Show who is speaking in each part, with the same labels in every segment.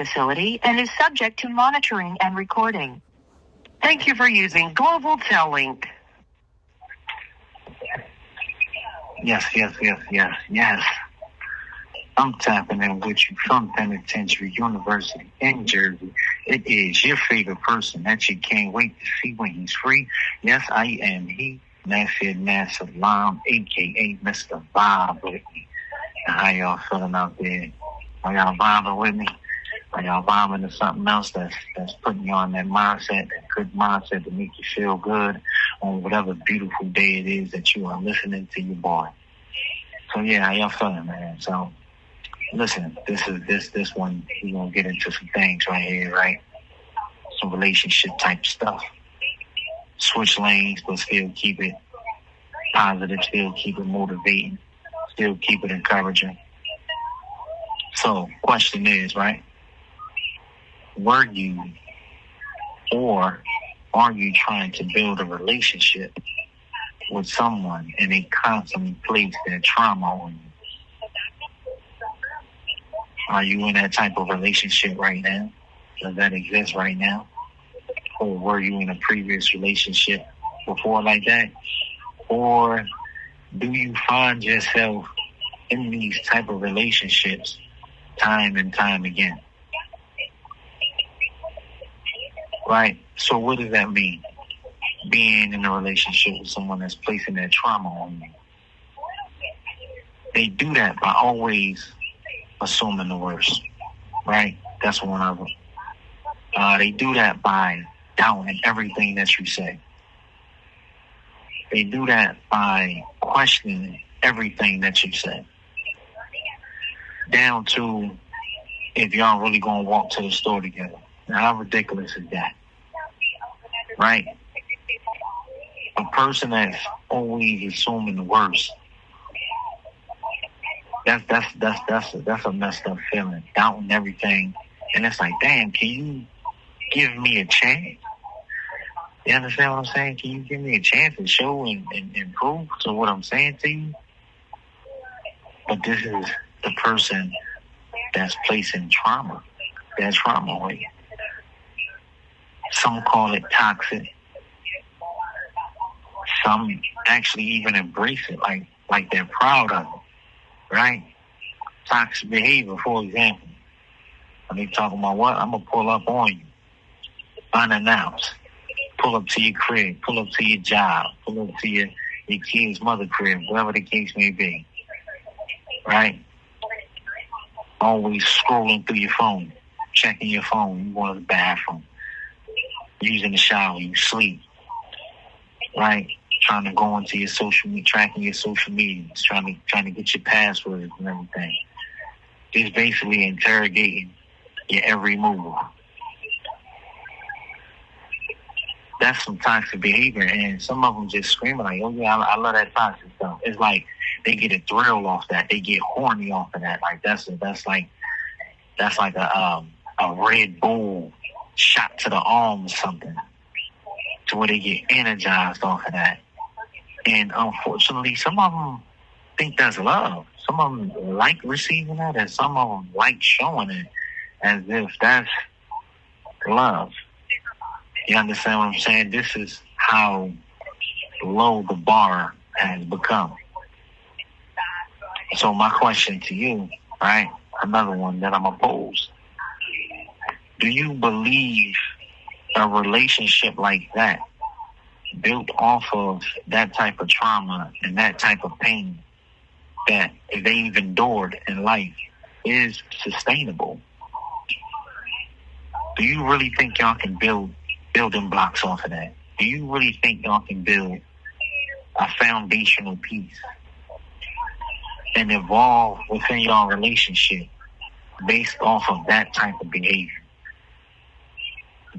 Speaker 1: facility and is subject to monitoring and recording.
Speaker 2: Thank you for using Global Tel Link.
Speaker 3: Yes. I'm tapping in with you from Penitentiary University in Jersey. It is your favorite person that you can't wait to see when he's free. Yes, I am he, Nasir Salam, a.k.a. Mr. Vibe with me. And how y'all feeling out there? Are y'all vibing with me? Are y'all vibing to something else that's putting you on that mindset, that good mindset to make you feel good on whatever beautiful day it is that you are listening to your boy? So yeah, how y'all feeling, man? So listen, this one, we're gonna get into some things right here, right? Some relationship type stuff. Switch lanes, but still keep it positive, still keep it motivating, still keep it encouraging. So, question is, right? Were you or are you trying to build a relationship with someone and they constantly place their trauma on you? Are you in that type of relationship right now? Does that exist right now? Or were you in a previous relationship before like that? Or do you find yourself in these type of relationships time and time again? Right? So what does that mean? Being in a relationship with someone that's placing their trauma on you. They do that by always assuming the worst. Right? That's one of them. They do that by doubting everything that you say. They do that by questioning everything that you say. Down to if y'all really gonna walk to the store together. Now, how ridiculous is that? Right? A person that's always assuming the worst. That's a messed up feeling. Doubting everything. And it's like, damn, can you give me a chance? You understand what I'm saying? Can you give me a chance to show and prove to what I'm saying to you? But this is the person that's placing trauma. That's trauma on you. Some call it toxic. Some actually even embrace it like they're proud of it. Right? Toxic behavior, for example. When they talking about what? I'm going to pull up on you. Unannounced. Pull up to your crib. Pull up to your job. Pull up to your kid's mother crib. Whatever the case may be. Right? Always scrolling through your phone. Checking your phone. You go to the bathroom. Using the shower. You sleep. Right? Trying to go into your social media. Tracking your social media. Trying to get your passwords and everything. Just basically interrogating your every move. That's some toxic behavior, and some of them just screaming like, "Oh yeah, I love that toxic stuff." It's like they get a thrill off that. They get horny off of that. Like that's like a Red Bull shot to the arm or something, to where they get energized off of that. And unfortunately, some of them think that's love. Some of them like receiving that, and some of them like showing it as if that's love. You understand what I'm saying? This is how low the bar has become. So my question to you, right? Another one that I'm opposed. Do you believe a relationship like that, built off of that type of trauma and that type of pain that they've endured in life, is sustainable? Do you really think y'all can build building blocks off of that? Do you really think y'all can build a foundational piece and evolve within your relationship based off of that type of behavior,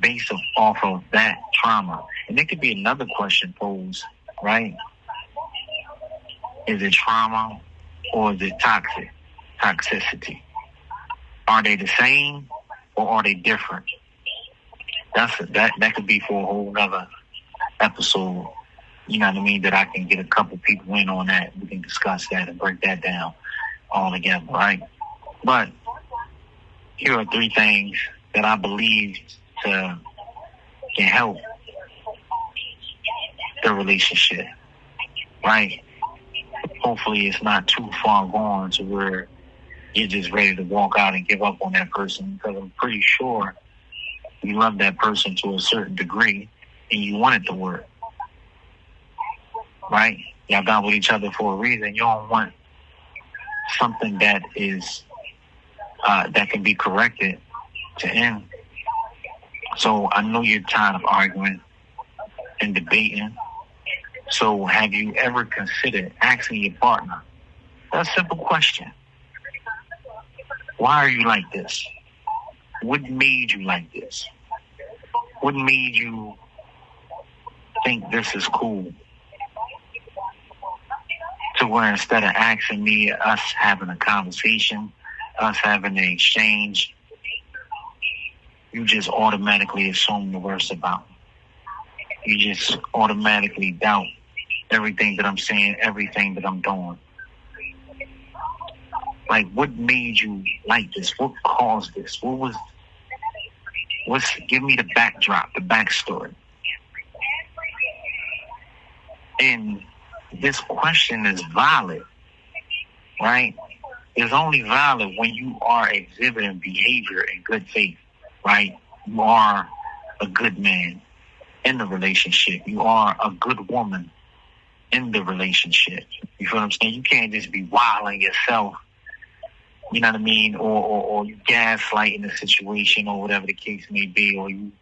Speaker 3: based off of that trauma? And there could be another question posed, right? Is it trauma or is it toxicity? Are they the same or are they different? That could be for a whole other episode. You know what I mean? That I can get a couple people in on that. We can discuss that and break that down all together, right? But here are 3 things that I believe can help the relationship, right? Hopefully it's not too far gone to where you're just ready to walk out and give up on that person, because I'm pretty sure you love that person to a certain degree and you want it to work, right? Y'all got with each other for a reason. You don't want something that is that can be corrected to end. So I know you're tired of arguing and debating. So have you ever considered asking your partner a simple question? Why are you like this? What made you like this? What made you think this is cool? To where instead of asking me, us having a conversation, us having an exchange, you just automatically assume the worst about me. You just automatically doubt everything that I'm saying, everything that I'm doing. Like, what made you like this? What caused this? Give me the backdrop, the backstory. And this question is valid, right? It's only valid when you are exhibiting behavior in good faith, right? You are a good man in the relationship. You are a good woman in the relationship. You feel what I'm saying? You can't just be wilding yourself, you know what I mean? Or you gaslighting the situation or whatever the case may be, or you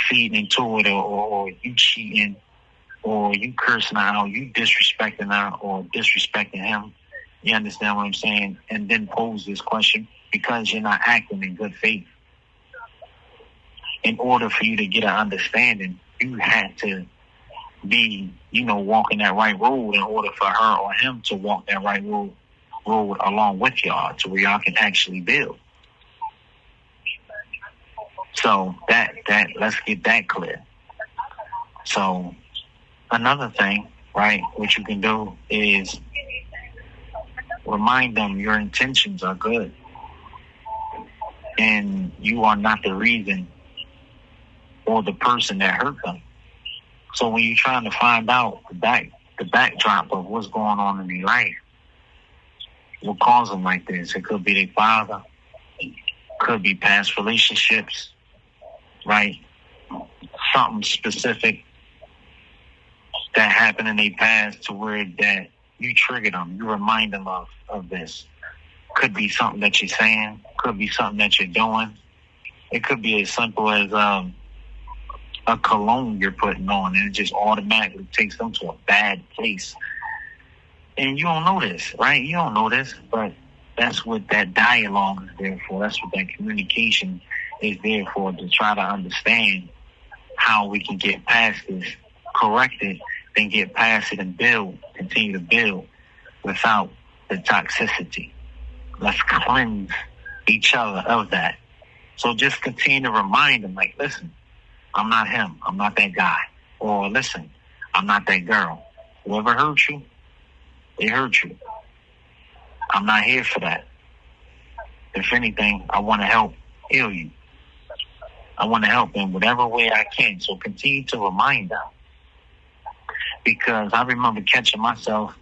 Speaker 3: feeding into it, or you cheating, or you cursing her out, you disrespecting her or disrespecting him. You understand what I'm saying? And then pose this question because you're not acting in good faith. In order for you to get an understanding, you had to be, walking that right road in order for her or him to walk that right road along with y'all to where y'all can actually build. So that let's get that clear. So another thing, right, what you can do is remind them your intentions are good and you are not the reason or the person that hurt them. So when you're trying to find out the backdrop of what's going on in their life, what caused them like this, it could be their father, could be past relationships, right? Something specific that happened in their past to where that you triggered them, you remind them of this. Could be something that you're saying, could be something that you're doing. It could be as simple as a cologne you're putting on, and it just automatically takes them to a bad place. And you don't know this, right? You don't know this, but that's what that dialogue is there for. That's what that communication is there for, to try to understand how we can get past this, correct it, then get past it and build, continue to build without the toxicity. Let's cleanse each other of that. So just continue to remind them, like, listen, I'm not him. I'm not that guy. Or listen, I'm not that girl. Whoever hurt you, they hurt you. I'm not here for that. If anything, I want to help heal you. I want to help in whatever way I can. So continue to remind them. Because I remember catching myself,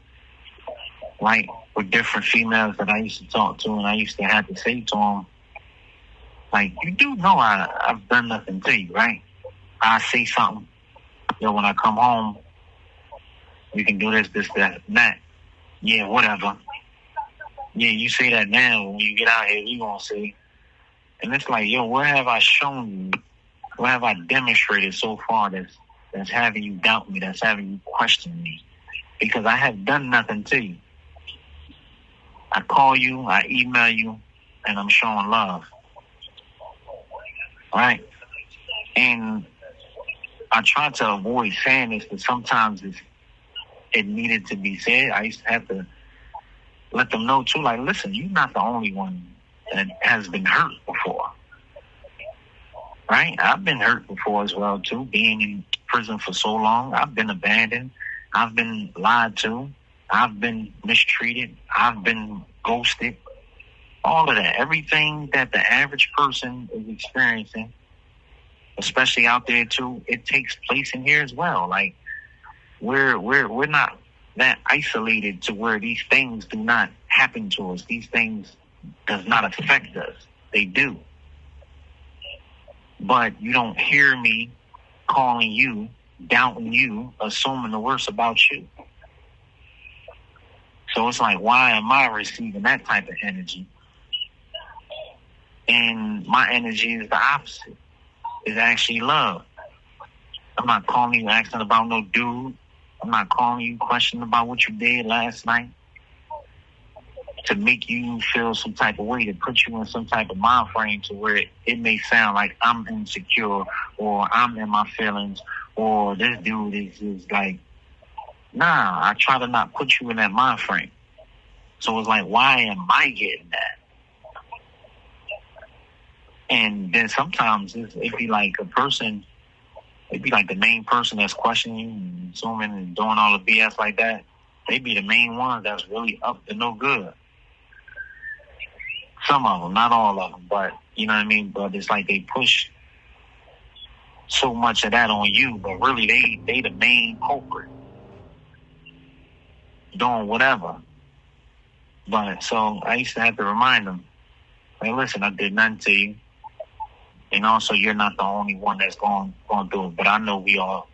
Speaker 3: like, with different females that I used to talk to, and I used to have to say to them, like, you do know I've done nothing to you, right? I say something. When I come home, we can do this, that, and that. Yeah, whatever. Yeah, you say that now. When you get out here, you gonna say. And it's like, what have I shown you? What have I demonstrated so far that's having you doubt me, that's having you question me? Because I have done nothing to you. I call you, I email you, and I'm showing love. All right? And I try to avoid saying this, but sometimes it needed to be said. I used to have to let them know, too, like, listen, you're not the only one that has been hurt before. Right? I've been hurt before as well, too, being in prison for so long. I've been abandoned. I've been lied to. I've been mistreated. I've been ghosted. All of that. Everything that the average person is experiencing, especially out there too, it takes place in here as well. Like we're not that isolated to where these things do not happen to us. These things does not affect us. They do. But you don't hear me calling you, doubting you, assuming the worst about you. So it's like, why am I receiving that type of energy? And my energy is the opposite. It's actually love. I'm not calling you asking about no dude. I'm not calling you questioning about what you did last night to make you feel some type of way, to put you in some type of mind frame to where it may sound like I'm insecure or I'm in my feelings or this dude is like, nah, I try to not put you in that mind frame. So it's like, why am I getting that? And then sometimes it'd be like a person, it'd be like the main person that's questioning you and assuming and doing all the BS like that. They'd be the main ones that's really up to no good. Some of them, not all of them, but you know what I mean? But it's like they push so much of that on you, but really they the main culprit. Doing whatever. But so I used to have to remind them, hey, listen, I did nothing to you. And also, you're not the only one that's going through it. But I know we all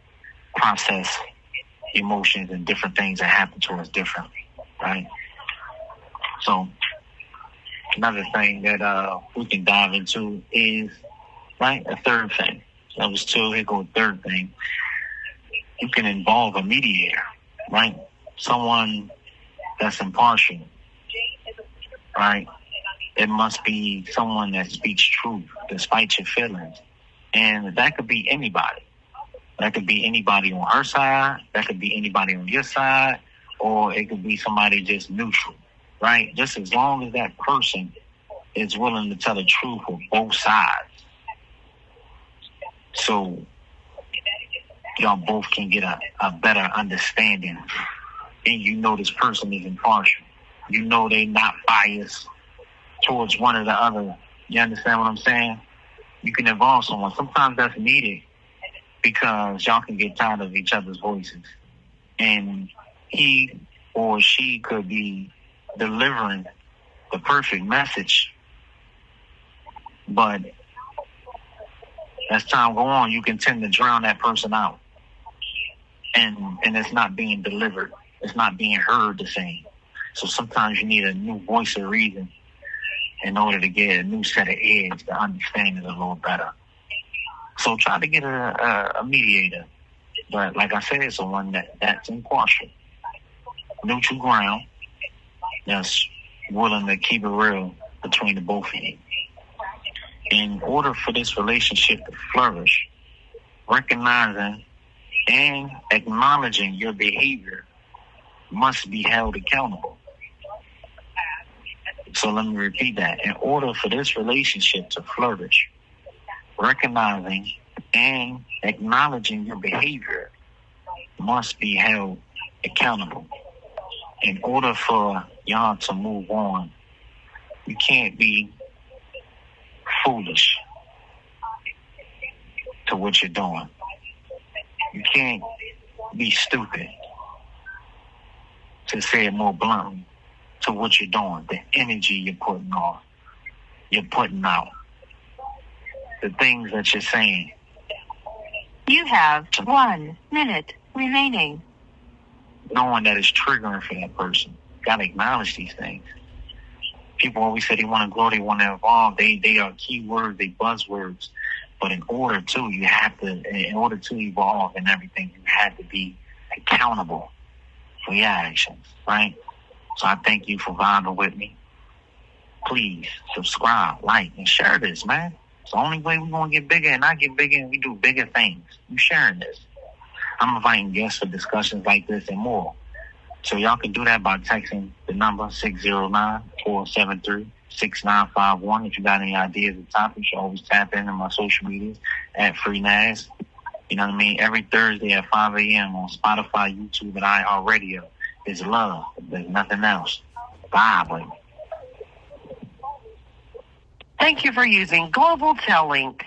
Speaker 3: process emotions and different things that happen to us differently, right? So another thing that we can dive into is, right, a third thing. That was two. Here go a third thing. You can involve a mediator, right? Someone that's impartial, right? It must be someone that speaks truth despite your feelings. And that could be anybody. That could be anybody on her side. That could be anybody on your side. Or it could be somebody just neutral, right? Just as long as that person is willing to tell the truth of both sides. So y'all both can get a better understanding. And you know this person is impartial. You know they not biased towards one or the other. You understand what I'm saying? You can involve someone. Sometimes that's needed because y'all can get tired of each other's voices. And he or she could be delivering the perfect message. But as time goes on, you can tend to drown that person out. And it's not being delivered. It's not being heard the same. So sometimes you need a new voice of reason in order to get a new set of ears to understand it a little better. So try to get a mediator. But like I said, someone that's impartial. Neutral ground that's willing to keep it real between the both of you. In order for this relationship to flourish, recognizing and acknowledging your behavior must be held accountable. So let me repeat that. In order for this relationship to flourish, recognizing and acknowledging your behavior must be held accountable. In order for y'all to move on, you can't be foolish to what you're doing. You can't be stupid, to say it more bluntly, to what you're doing, the energy you're putting on, you're putting out, the things that you're saying.
Speaker 1: You have 1 minute remaining.
Speaker 3: Knowing that it's triggering for that person. Got to acknowledge these things. People always say they want to grow, they want to evolve. They are keywords, they buzzwords. But in order to evolve and everything, you have to be accountable for your actions, right? So I thank you for vibing with me. Please subscribe, like, and share this, man. It's the only way we're going to get bigger, and I get bigger, and we do bigger things. You sharing this. I'm inviting guests for discussions like this and more. So y'all can do that by texting the number 609-473-6951. If you got any ideas or topics, you always tap into my social medias at FreeNaz. You know what I mean? Every Thursday at 5 a.m. on Spotify, YouTube, and iHeartRadio. It's love. There's nothing else. Bye, baby.
Speaker 2: Thank you for using Global Tel Link.